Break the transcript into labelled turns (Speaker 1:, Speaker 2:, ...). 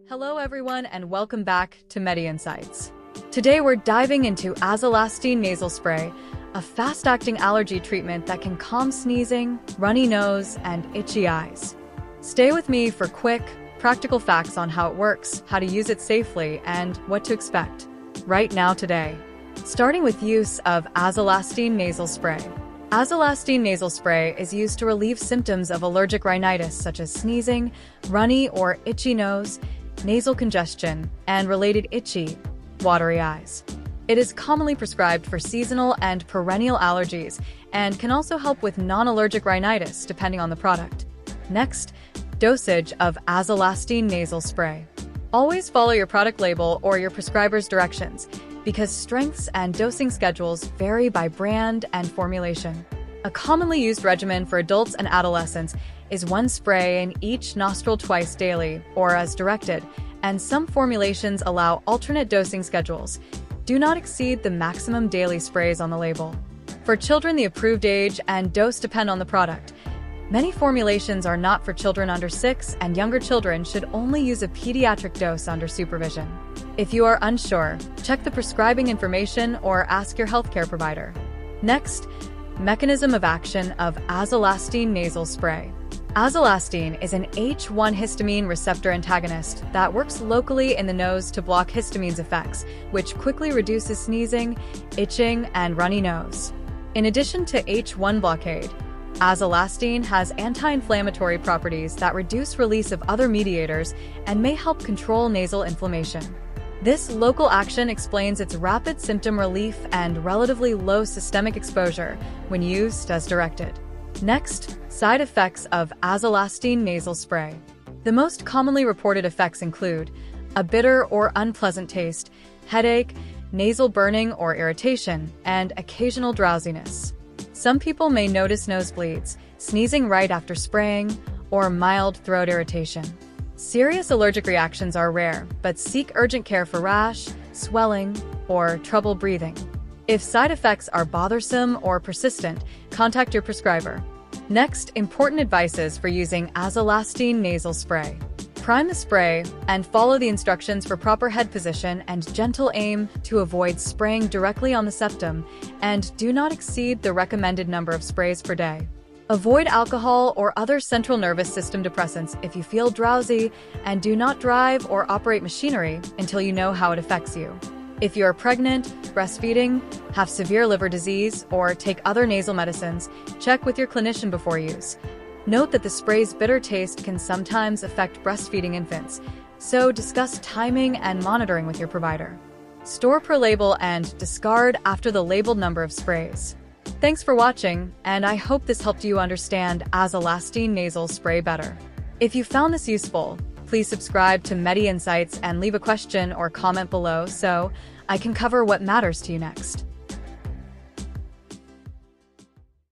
Speaker 1: Hello everyone and welcome back to MediInsights. Today we're diving into Azelastine Nasal Spray, a fast-acting allergy treatment that can calm sneezing, runny nose, and itchy eyes. Stay with me for quick, practical facts on how it works, how to use it safely, and what to expect right now today. Starting with use of Azelastine Nasal Spray. Azelastine Nasal Spray is used to relieve symptoms of allergic rhinitis such as sneezing, runny or itchy nose, nasal congestion, and related itchy, watery eyes. It is commonly prescribed for seasonal and perennial allergies and can also help with non-allergic rhinitis depending on the product. Next, dosage of Azelastine Nasal Spray. Always follow your product label or your prescriber's directions because strengths and dosing schedules vary by brand and formulation. A commonly used regimen for adults and adolescents is one spray in each nostril twice daily, or as directed, and some formulations allow alternate dosing schedules. Do not exceed the maximum daily sprays on the label. For children, the approved age and dose depend on the product. Many formulations are not for children under 6, and younger children should only use a pediatric dose under supervision. If you are unsure, check the prescribing information or ask your healthcare provider. Next, mechanism of action of Azelastine Nasal Spray. Azelastine is an H1 histamine receptor antagonist that works locally in the nose to block histamine's effects, which quickly reduces sneezing, itching, and runny nose. In addition to H1 blockade, Azelastine has anti-inflammatory properties that reduce release of other mediators and may help control nasal inflammation. This local action explains its rapid symptom relief and relatively low systemic exposure when used as directed. Next, side effects of Azelastine Nasal Spray. The most commonly reported effects include a bitter or unpleasant taste, headache, nasal burning or irritation, and occasional drowsiness. Some people may notice nosebleeds, sneezing right after spraying, or mild throat irritation. Serious allergic reactions are rare, but seek urgent care for rash, swelling, or trouble breathing. If side effects are bothersome or persistent, contact your prescriber. Next, important advices for using Azelastine Nasal Spray. Prime the spray and follow the instructions for proper head position and gentle aim to avoid spraying directly on the septum, and do not exceed the recommended number of sprays per day. Avoid alcohol or other central nervous system depressants if you feel drowsy, and do not drive or operate machinery until you know how it affects you. If you are pregnant, breastfeeding, have severe liver disease, or take other nasal medicines, check with your clinician before use. Note that the spray's bitter taste can sometimes affect breastfeeding infants, so discuss timing and monitoring with your provider. Store per label and discard after the labeled number of sprays. Thanks for watching, and I hope this helped you understand Azelastine Nasal Spray better. If you found this useful, please subscribe to MediInsights and leave a question or comment below so I can cover what matters to you next.